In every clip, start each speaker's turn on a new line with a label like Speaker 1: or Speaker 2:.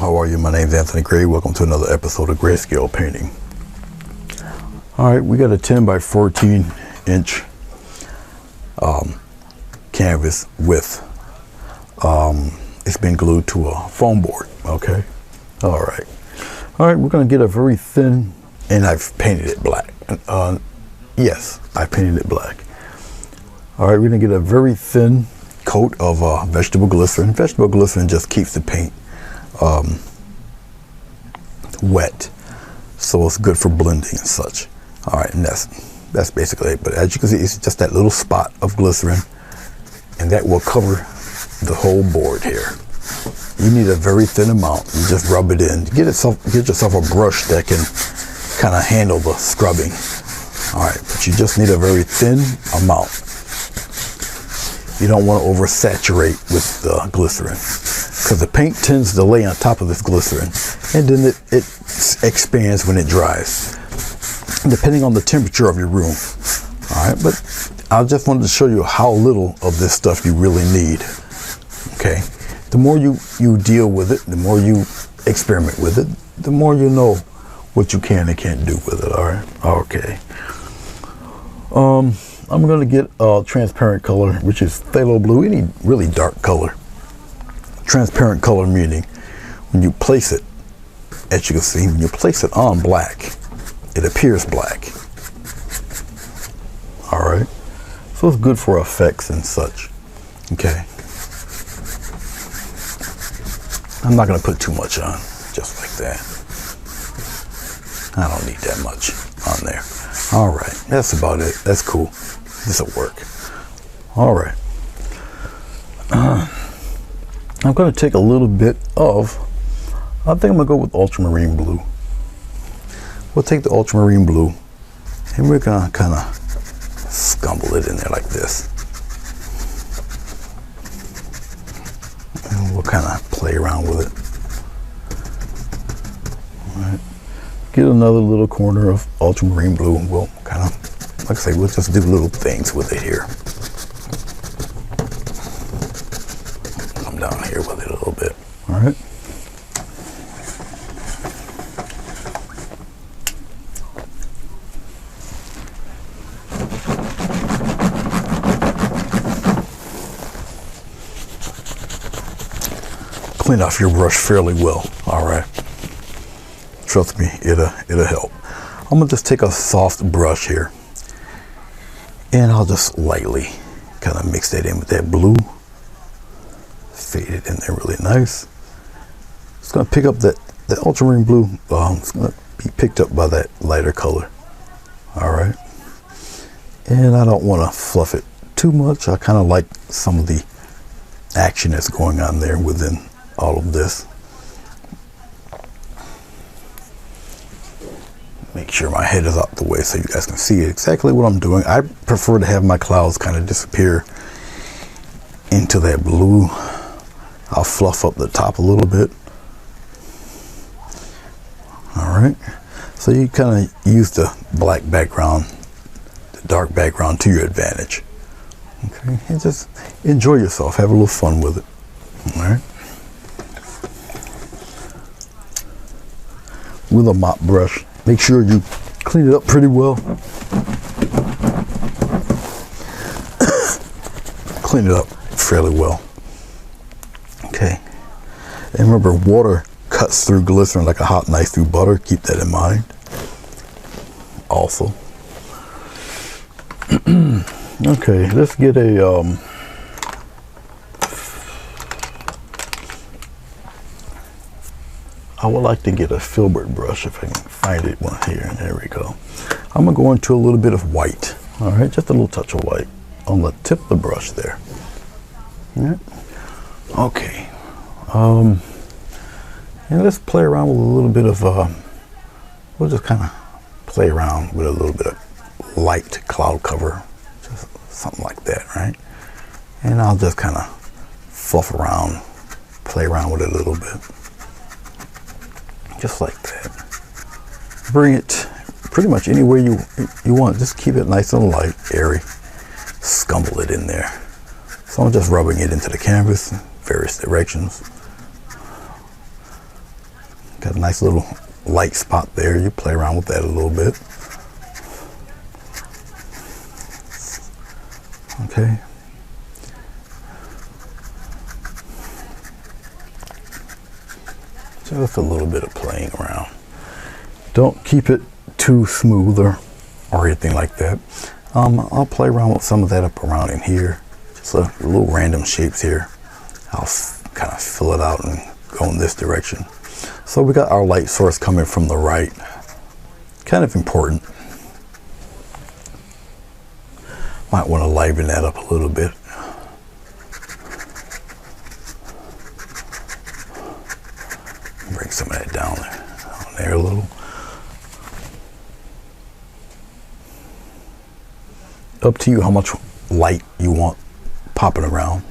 Speaker 1: how are you? My name's Anthony Gray. Welcome to another episode of Grayscale Painting. Alright, we got a 10 by 14 inch canvas width. It's been glued to a foam board, okay? Alright, we're going to get a very thin, and I've painted it black. Yes, I painted it black. Alright, we're going to get a very thin coat of vegetable glycerin. Vegetable glycerin just keeps the paint wet, so it's good for blending and such. All right, and that's basically it. But as you can see, it's just that little spot of glycerin, and that will cover the whole board here. You need a very thin amount. You just rub it in. Get yourself a brush that can kind of handle the scrubbing. All right, but you just need a very thin amount. You don't want to oversaturate with the glycerin, because the paint tends to lay on top of this glycerin, and then it expands when it dries, depending on the temperature of your room. All right, but I just wanted to show you how little of this stuff you really need. Okay, the more you deal with it, the more you experiment with it, the more you know what you can and can't do with it. All right, okay. I'm going to get a transparent color, which is phthalo blue, any really dark color. Transparent color meaning when you place it, as you can see, when you place it on black, it appears black. All right, so it's good for effects and such. Okay, I'm not going to put too much on, just like that. I don't need that much on there. All right, that's about it. That's cool. This will work. All right. I'm going to take a little bit of, I think I'm going to go with ultramarine blue. We'll take the ultramarine blue, and we're going to kind of scumble it in there like this. And we'll kind of play around with it. All right. Get another little corner of ultramarine blue, and we'll kind of, like I say, we'll just do little things with it here. Come down here with it a little bit. All right. Clean off your brush fairly well. All right. Trust me, it'll help. I'm gonna just take a soft brush here, and I'll just lightly kind of mix that in with that blue. Fade it in there really nice. It's going to pick up that ultramarine blue. It's going to be picked up by that lighter color. All right. And I don't want to fluff it too much. I kind of like some of the action that's going on there within all of this. Make sure my head is out the way so you guys can see exactly what I'm doing. I prefer to have my clouds kind of disappear into that blue. I'll fluff up the top a little bit. All right. So you kind of use the black background, the dark background to your advantage. Okay. And just enjoy yourself. Have a little fun with it. All right. With a mop brush, make sure you clean it up pretty well. Clean it up fairly well. Okay. And remember, water cuts through glycerin like a hot knife through butter. Keep that in mind. Also. Okay, let's get a I would like to get a filbert brush if I can find it one here. There we go. I'm gonna go into a little bit of white. All right, just a little touch of white on the tip of the brush there. All right. Okay. And let's play around with a little bit of we'll just kind of play around with a little bit of light cloud cover, just something like that, right? And I'll just kind of fluff around, play around with it a little bit. Just like that. Bring it pretty much anywhere you want. Just keep it nice and light, airy. Scumble it in there. So I'm just rubbing it into the canvas in various directions. Got a nice little light spot there. You play around with that a little bit. Okay. Just a little bit of playing around. Don't keep it too smooth or anything like that. I'll play around with some of that up around in here. Just a little random shapes here. I'll kind of fill it out and go in this direction. So we got our light source coming from the right. Kind of important. Might want to liven that up a little bit. Bring some of that down there a little. Up to you how much light you want popping around.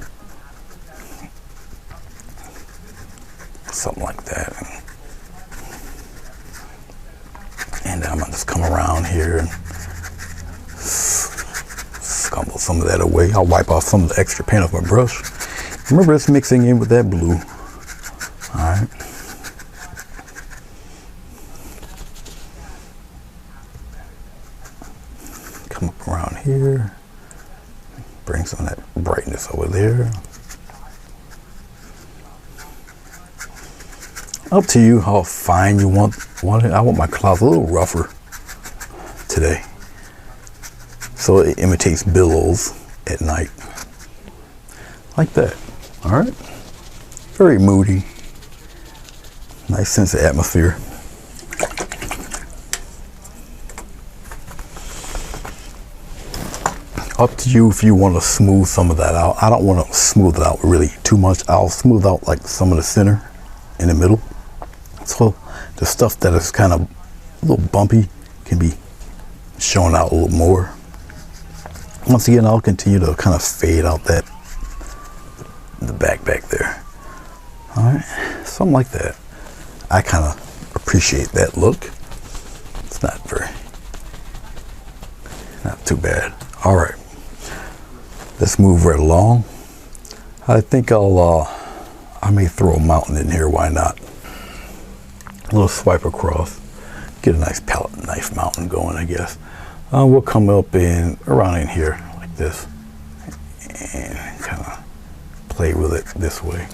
Speaker 1: Something like that. And I'm gonna just come around here and scumble some of that away. I'll wipe off some of the extra paint off my brush. Remember, it's mixing in with that blue. All right. Come up around here. Bring some of that brightness over there. Up to you how fine you want it. I want my clouds a little rougher today, so it imitates billows at night, like that. All right, very moody, nice sense of atmosphere. Up to you if you want to smooth some of that out. I don't want to smooth it out really too much. I'll smooth out like some of the center in the middle. So the stuff that is kind of a little bumpy can be shown out a little more. Once again, I'll continue to kind of fade out the back there. All right, something like that. I kind of appreciate that look. It's not too bad. All right, let's move right along. I think I may throw a mountain in here. Why not? A little swipe across, get a nice palette knife mountain going, I guess. We'll come up around in here like this and kind of play with it this way.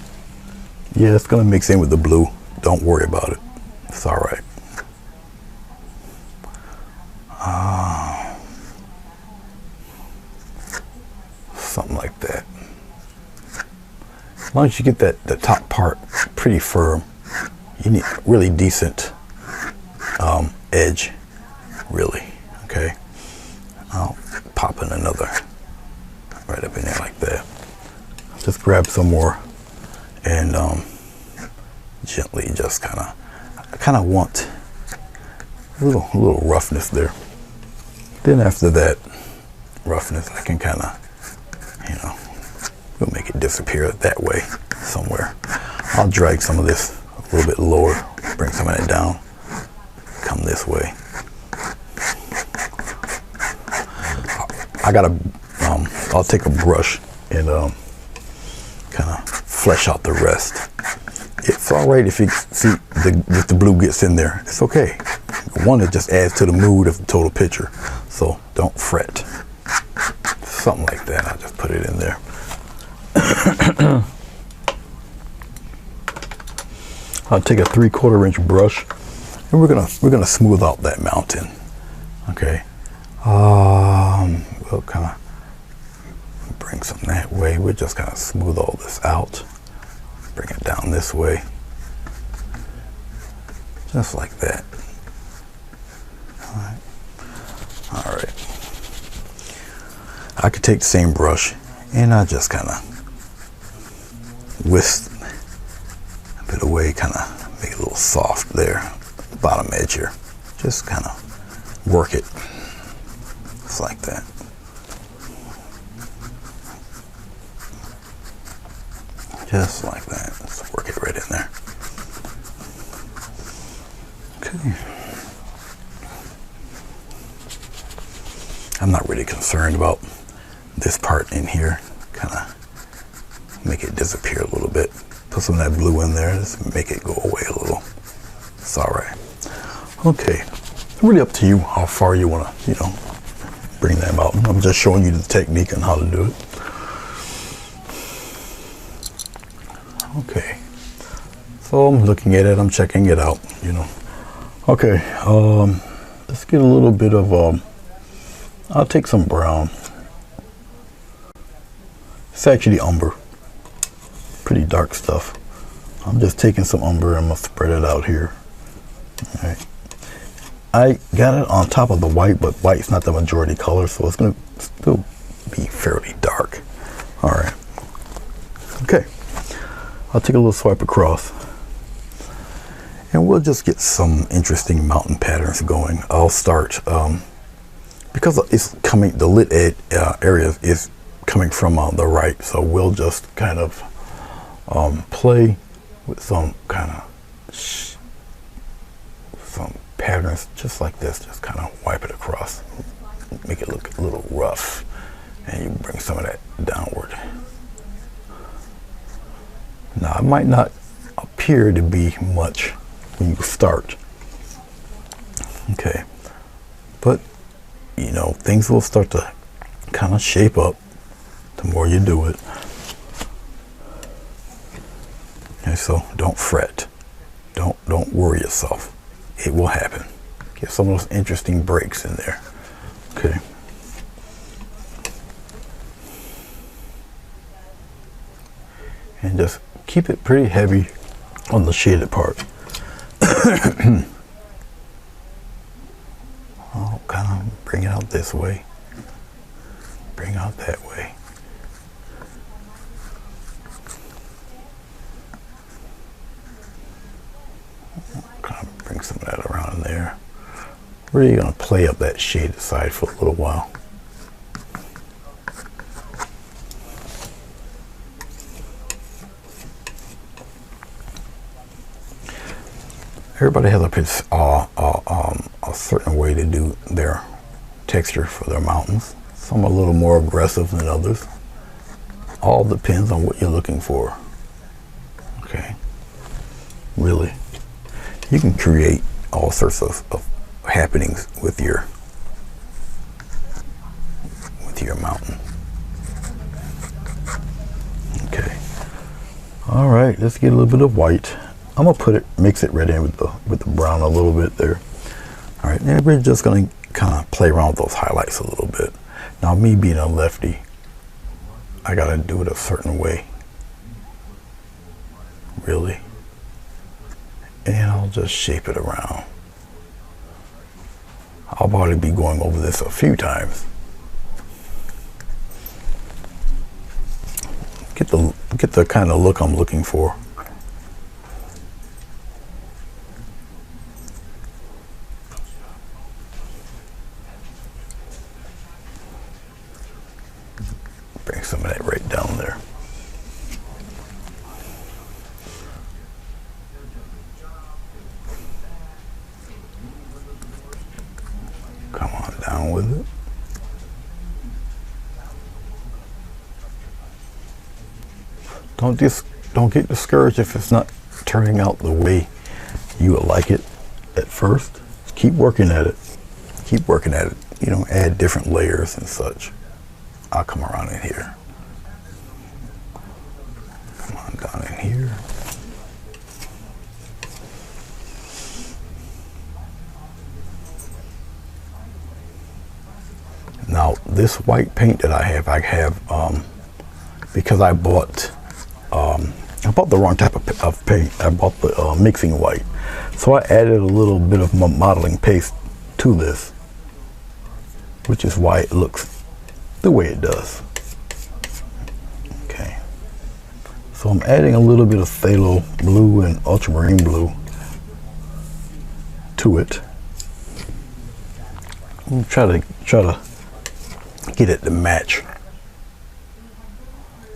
Speaker 1: Yeah, it's gonna mix in with the blue. Don't worry about it. It's all right. Something like that. As long as you get the top part pretty firm, you need really decent edge, really. Okay, I'll pop in another right up in there like that. Just grab some more and gently just kind of want a little roughness there. Then after that roughness, I can kind of, we'll make it disappear that way somewhere. I'll drag some of this a little bit lower, bring some of that down, come this way. I'll take a brush and kind of flesh out the rest. It's all right if you see if the blue gets in there. It's okay. One, it just adds to the mood of the total picture. So don't fret. Something like that. I'll just put it in there. I'll take a 3/4 inch brush and we're gonna smooth out that mountain. Okay. We'll kind of bring some that way. We'll just kind of smooth all this out. Bring it down this way. Just like that. Alright. Alright. I could take the same brush and I just kind of whisk a bit away, kind of make it a little soft there, the bottom edge here. Just kind of work it. Just like that. Just like that. Let's work it right in there. Okay. I'm not really concerned about this part in here. Kind of make it disappear a little bit. Put some of that blue in there. Just make it go away a little. It's all right. Okay, really up to you how far you want to, bring that mountain. I'm just showing you the technique on how to do it. Okay, so I'm looking at it, I'm checking it out, Okay, let's get a little bit of, I'll take some brown. It's actually umber, pretty dark stuff. I'm just taking some umber and I'm gonna spread it out here. All right. I got it on top of the white, but white's not the majority color, so it's gonna still be fairly dark. All right. Okay. I'll take a little swipe across, and we'll just get some interesting mountain patterns going. I'll start because it's coming. The lit area is coming from the right, so we'll just kind of play with some kind of some patterns just like this. Just kind of wipe it across, make it look a little rough, and you bring some of that downward. Now it might not appear to be much when you start, okay, but things will start to kind of shape up the more you do it. Okay, so don't fret, don't worry yourself. It will happen. Get some of those interesting breaks in there. Okay. And just keep it pretty heavy on the shaded part. I'll kind of bring it out this way. Bring it out that way. Kind of bring some of that around in there. Really gonna play up that shaded side for a little while. Everybody has a certain way to do their texture for their mountains. Some are a little more aggressive than others. All depends on what you're looking for. Okay. Really. You can create all sorts of happenings with your mountain. Okay. All right, let's get a little bit of white. I'm gonna mix it right in with the brown a little bit there. All right, and we're just gonna kind of play around with those highlights a little bit. Now, me being a lefty, I gotta do it a certain way. Really. And I'll just shape it around. I'll probably be going over this a few times. Get the kind of look I'm looking for. Bring some of that right down there. Come on down with it. Don't get discouraged if it's not turning out the way you would like it at first. Just keep working at it. Keep working at it. Add different layers and such. I'll come around in here. Come on down in here. Now this white paint that I have because I bought the wrong type of paint. I bought the mixing white, so I added a little bit of modeling paste to this, which is why it looks the way it does. Okay, so I'm adding a little bit of phthalo blue and ultramarine blue to it. I'm try to get it to match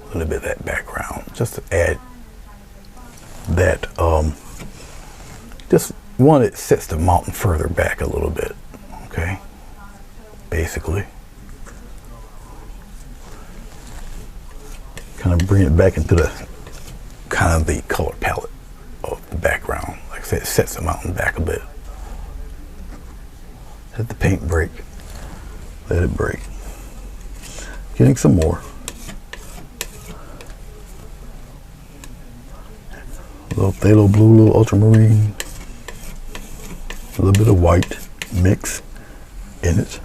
Speaker 1: a little bit of that background, just to add that just one, it sets the mountain further back a little bit. Okay, basically kind of bring it back into the kind of the color palette of the background, like I said, it sets the mountain back a bit. Let the paint break. Let it break. Getting some more. A little phthalo blue, a little ultramarine, a little bit of white mix in it.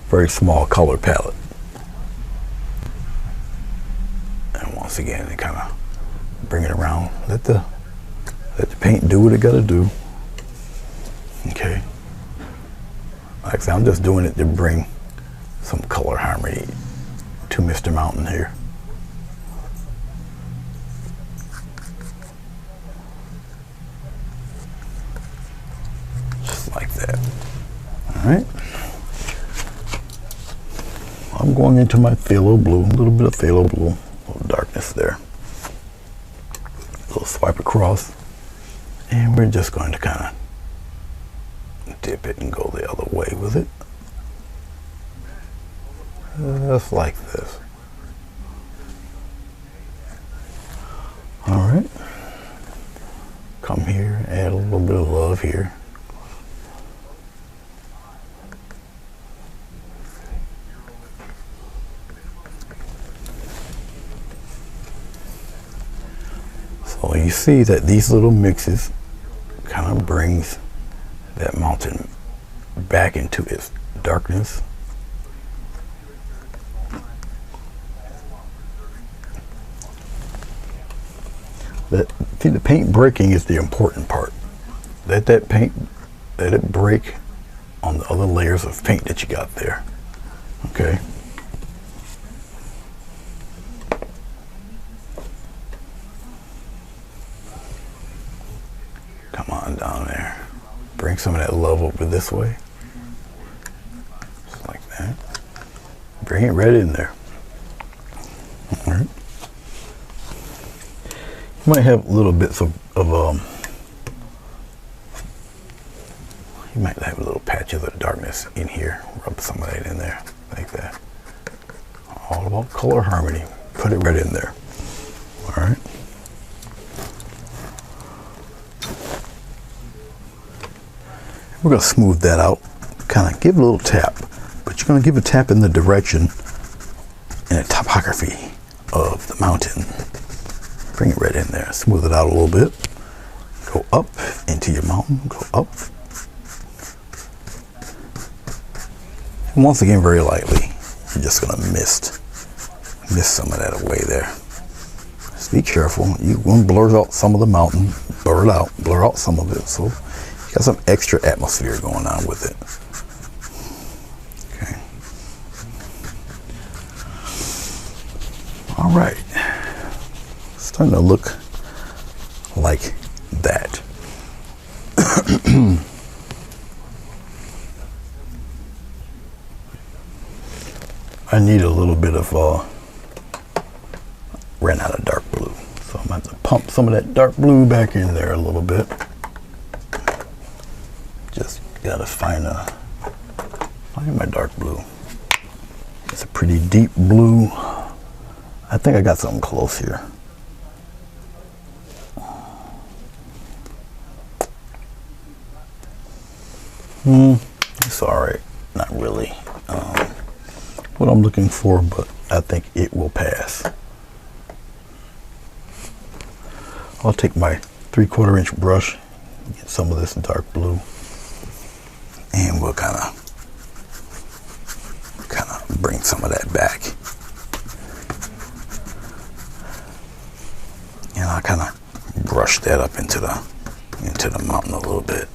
Speaker 1: Very small color palette. And once again, it kind of bring it around. Let the paint do what it got to do. Okay. Like I said, I'm just doing it to bring some color harmony to Mr. Mountain here. Just like that. All right. I'm going into my phthalo blue, a little bit of phthalo blue, a little darkness there. A little swipe across, and we're just going to kind of dip it and go the other way with it. Just like this. All right. Come here, add a little bit of love here. So you see that these little mixes kind of brings that mountain back into its darkness. See, the paint breaking is the important part. Let that paint, let it break on the other layers of paint that you got there. Okay. Come on down there. Bring some of that love over this way. Just like that. Bring it right in there. All right. You might have little bits of you might have little patches of darkness in here. Rub some of that in there, like that. All about color harmony. Put it right in there. All right. We're going to smooth that out. Kind of give it a little tap, but you're going to give a tap in the direction and the topography of the mountain. Bring it right in there. Smooth it out a little bit. Go up into your mountain. Go up. And once again, very lightly. You're just going to mist some of that away there. Just be careful. You want to blur out some of the mountain. Blur it out. Blur out some of it. So you got some extra atmosphere going on with it. Okay. All right. Starting to look like that. I need a little bit of ran out of dark blue, so I'm going to have to pump some of that dark blue back in there a little bit. Just gotta find my dark blue. It's a pretty deep blue. I think I got something close here. It's all right. Not really what I'm looking for, but I think it will pass. I'll take my 3/4 inch brush, get some of this dark blue, and we'll kind of bring some of that back. And I'll kind of brush that up into the mountain a little bit.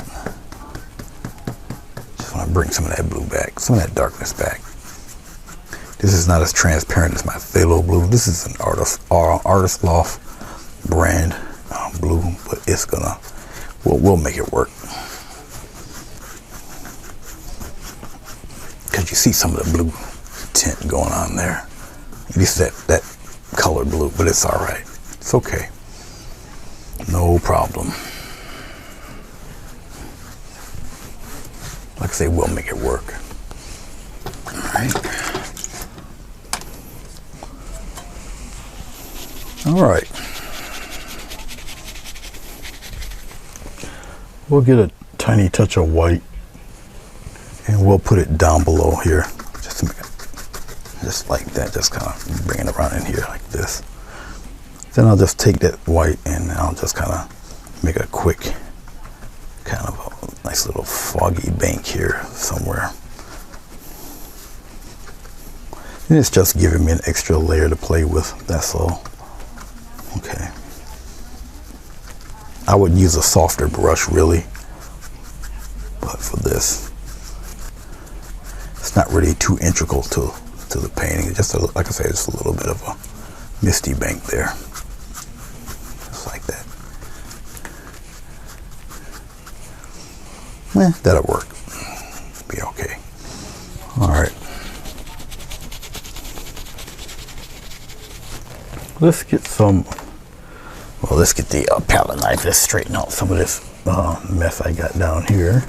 Speaker 1: Just want to bring some of that blue back, some of that darkness back. This is not as transparent as my phthalo blue. This is an Artist Loft brand blue, but it's gonna, we'll make it work. Because you see some of the blue tint going on there. At least that color blue, but it's all right. It's okay. No problem. Like I say, we'll make it work. All right. All right. we'll get a tiny touch of white and we'll put it down below here, just to make it just like that, just kind of bring it around in here like this. Then I'll just take that white and I'll just kind of make a quick kind of a nice little foggy bank here somewhere. And it's just giving me an extra layer to play with, that's all. Okay. I would use a softer brush really, but for this, it's not really too integral to the painting. Just like I say, just a little bit of a misty bank there, just like that. That'll work. Be okay. All right. Let's get some. Well, let's get the palette knife. Let's straighten out some of this mess I got down here.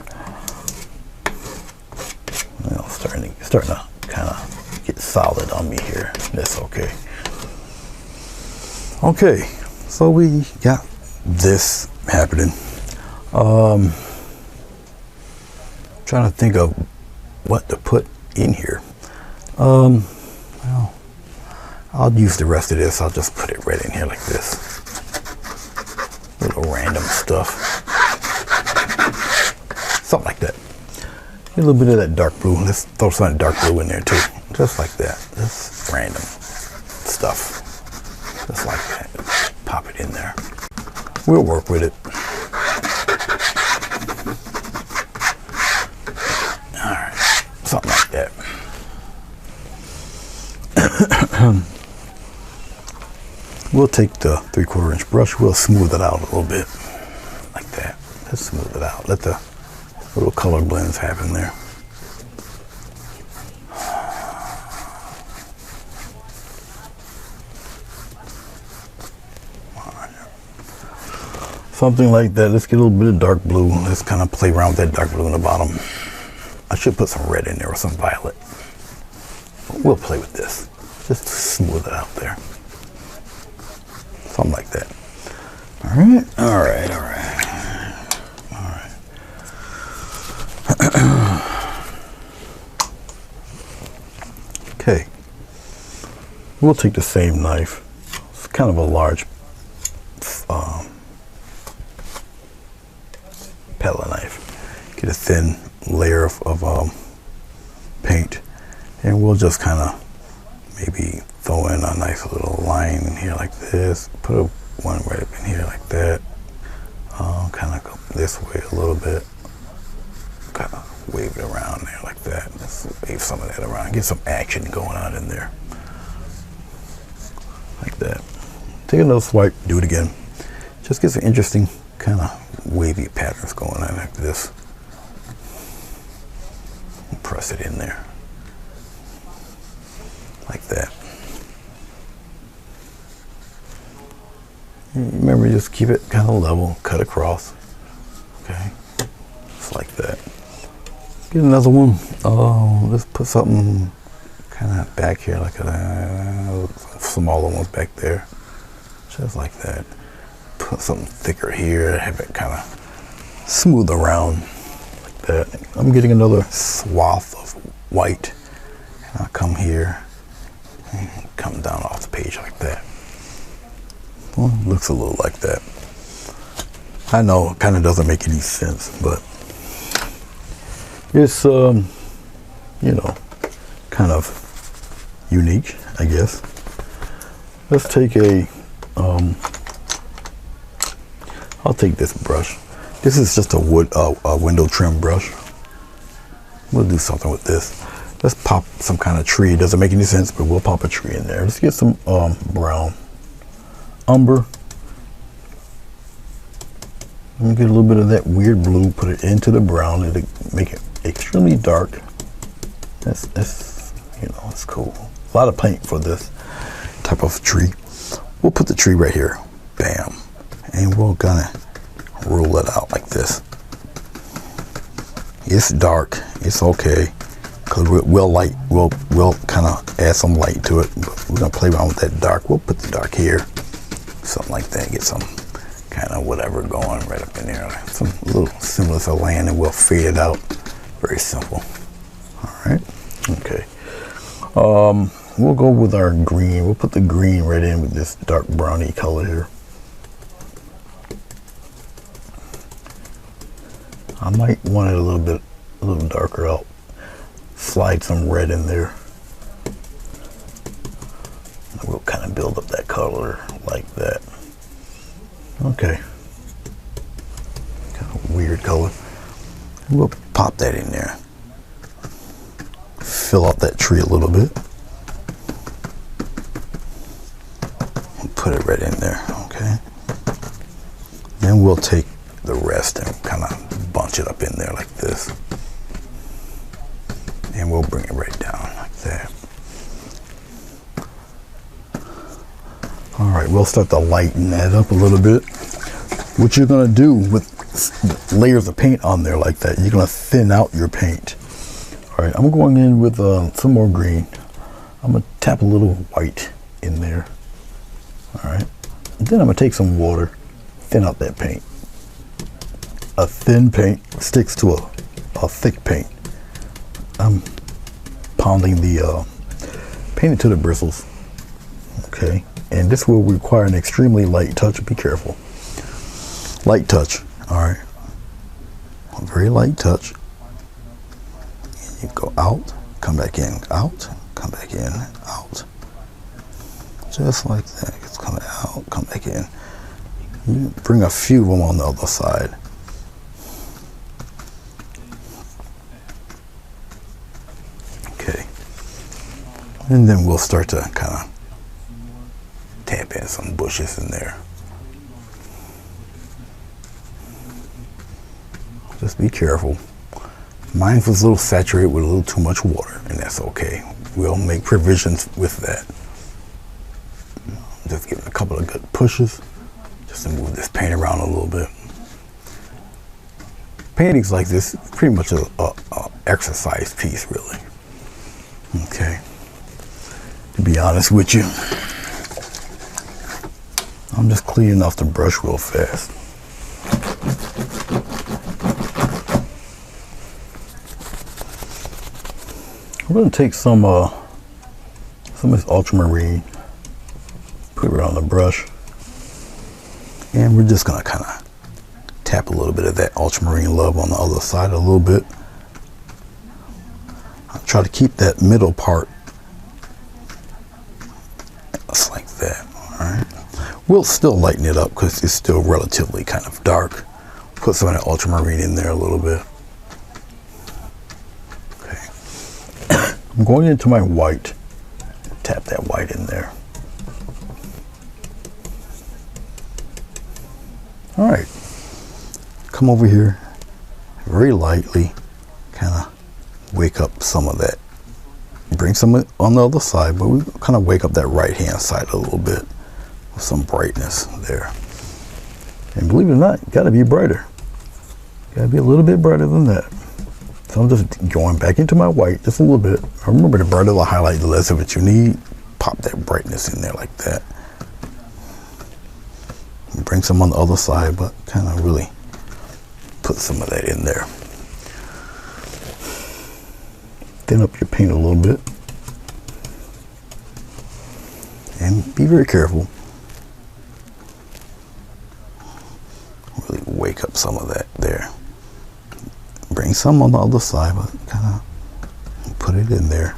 Speaker 1: Well, starting to kind of get solid on me here. That's okay. Okay, so we got this happening. Trying to think of what to put in here. Well, I'll use the rest of this. I'll just put it right in here like this. Little random stuff. Something like that. Get a little bit of that dark blue. Let's throw some dark blue in there too. Just like that. Just random stuff. Just like that. Pop it in there. We'll work with it. Alright. Something like that. We'll take the 3/4 inch brush, we'll smooth it out a little bit, like that. Let's smooth it out. Let the little color blends happen there. Something like that. Let's get a little bit of dark blue. Let's kind of play around with that dark blue in the bottom. I should put some red in there or some violet. We'll play with this. Just smooth it out there. Something like that. All right, all right, all right, all right. Okay. We'll take the same knife. It's kind of a large palette knife. Get a thin layer of paint, and we'll just kind of maybe throw in a nice little line in here like this. Put one right up in here like that. Kind of go this way a little bit. Kind of wave it around there like that. Let's wave some of that around. Get some action going on in there. Like that. Take another swipe. Do it again. Just get some interesting kind of wavy patterns going on like this. And press it in there. Like that. Remember, just keep it kind of level, cut across. Okay, just like that. Get another one. Oh, let's put something kind of back here, like a smaller ones back there, just like that. Put something thicker here, have it kind of smooth around like that. I'm getting another swath of white, and I'll come here and come down off the page like that. Well, it looks a little like that. I know it kind of doesn't make any sense, but it's you know, kind of unique, I guess. Let's take a I'll take this brush. This is just a window trim brush. We'll do something with this. Let's pop some kind of tree. It doesn't make any sense, but we'll pop a tree in there. Let's get some brown umber. And get a little bit of that weird blue, put it into the brown, and make it extremely dark. That's you know, it's cool. A lot of paint for this type of tree. We'll put the tree right here. Bam. And we'll kind of roll it out like this. It's dark. It's okay. Cause we'll kind of add some light to it. But we're gonna play around with that dark. We'll put the dark here. Something like that. Get some kind of whatever going right up in there. Some little similar to land, and we'll fade it out. Very simple. All right. Okay. We'll go with our green. We'll put the green right in with this dark browny color here. I might want it a little darker. I'll slide some red in there. We'll kind of build up that color like that. Okay. Kind of weird color. We'll pop that in there. Fill out that tree a little bit. And put it right in there, okay? Then we'll take the rest and kind of bunch it up in there like this. And we'll bring it right down like that. All right, we'll start to lighten that up a little bit. What you're gonna do with layers of paint on there like that, you're gonna thin out your paint. All right, I'm going in with some more green. I'm gonna tap a little white in there. All right, and then I'm gonna take some water, thin out that paint. A thin paint sticks to a thick paint. I'm pounding the paint into the bristles. Okay, and this will require an extremely light touch. Be careful. Light touch. All right, a very light touch. And you go out, come back in, out, come back in, out. Just like that. It's coming out, come back in. You bring a few of them on the other side. Okay, and then we'll start to kind of tap in some bushes in there. Just be careful. Mine was a little saturated with a little too much water, and that's okay. We'll make provisions with that. Just give it a couple of good pushes just to move this paint around a little bit. Paintings like this is pretty much a exercise piece, really. Okay. To be honest with you, I'm just cleaning off the brush real fast. I'm going to take some of this ultramarine, put it on the brush, and we're just going to kind of tap a little bit of that ultramarine love on the other side a little bit. I'll try to keep that middle part just like that. All right. We'll still lighten it up because it's still relatively kind of dark. Put some of that ultramarine in there a little bit. Okay. I'm going into my white. Tap that white in there. All right. Come over here very lightly, kind of wake up some of that. Bring some on the other side, but we kind of wake up that right hand side a little bit with some brightness there. And believe it or not, got to be brighter. Got to be a little bit brighter than that. So I'm just going back into my white just a little bit. Remember, the brighter the highlight, the less of it you need. Pop that brightness in there like that. And bring some on the other side, but kind of really put some of that in there. Thin up your paint a little bit. And be very careful. Really wake up some of that there. Bring some on the other side, but kind of put it in there.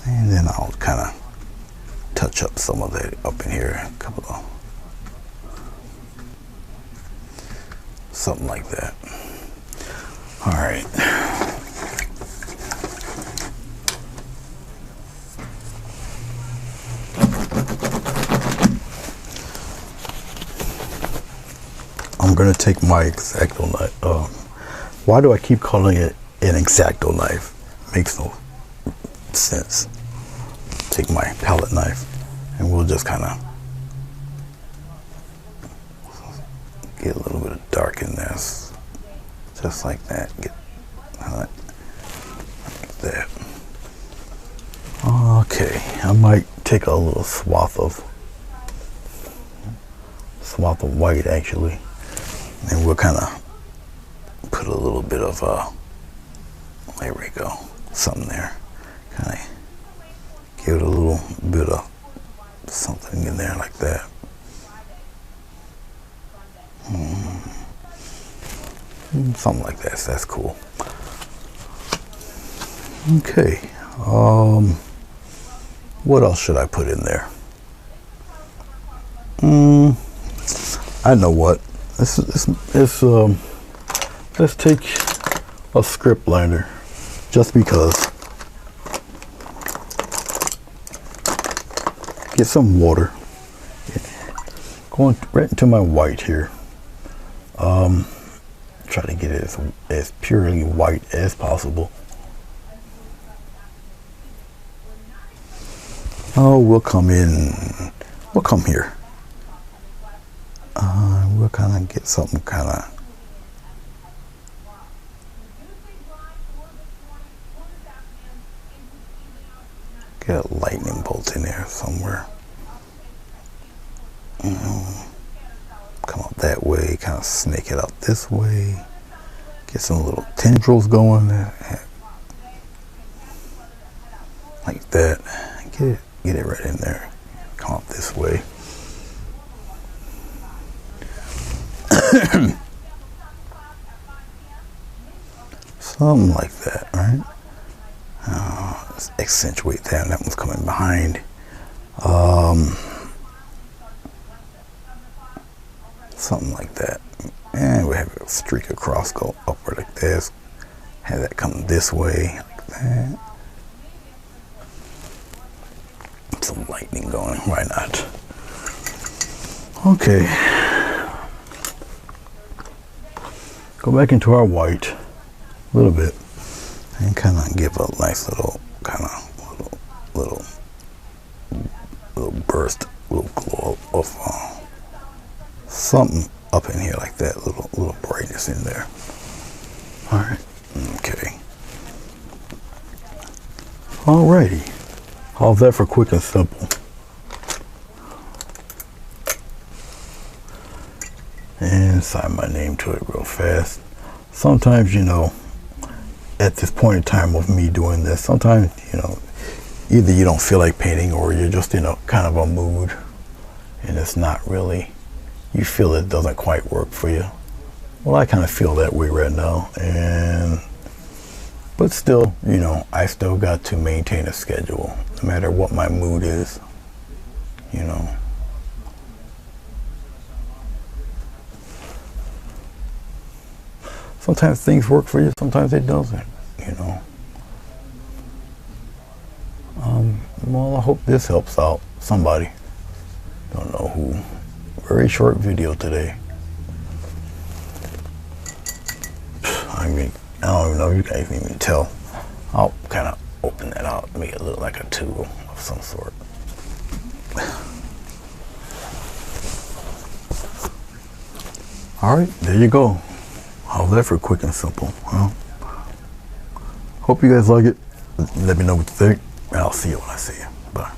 Speaker 1: And then I'll kind of touch up some of that up in here. A couple of, something like that. All right. I'm going to take my X-Acto knife. Why do I keep calling it an X-Acto knife? Makes no sense. Take my palette knife and we'll just kind of get a little bit of dark in there. Just like that. Get like that. Okay, I might take a little swath of swap the white actually, and we'll kind of put a little bit of there we go, something there, kind of give it a little bit of something in there like that. Something like that, so that's cool. Okay, what else should I put in there? I know what. Let's take a script liner, just because. Get some water. Going right into my white here. Try to get it as purely white as possible. Oh, we'll come here. We'll kind of get something kind of. Get a lightning bolt in there somewhere. Come up that way, kind of snake it out this way. Get some little tendrils going there. Like that. Get it right in there. Come up this way. Something like that, right? Let's accentuate that. That one's coming behind. Something like that. And we have a streak across, go upward like this. Have that come this way, like that. Some lightning going, why not? Okay. Go back into our white a little bit and kind of give a nice little little burst, little glow of something up in here like that, little brightness in there. All right, okay. Alrighty, how's that for quick and simple? And sign my name to it real fast. Sometimes, you know, at this point in time of me doing this, sometimes, you know, either you don't feel like painting or you're just in a kind of a mood and it's not really, you feel it doesn't quite work for you. Well, I kind of feel that way right now, but still, you know, I still got to maintain a schedule no matter what my mood is, you know. Sometimes things work for you, sometimes it doesn't, you know. Well, I hope this helps out somebody. Don't know who. Very short video today. I mean, I don't even know if you guys can even tell. I'll kind of open that out, make it look like a tool of some sort. All right, there you go. How's that for quick and simple? Well, hope you guys like it. Let me know what you think, and I'll see you when I see you. Bye.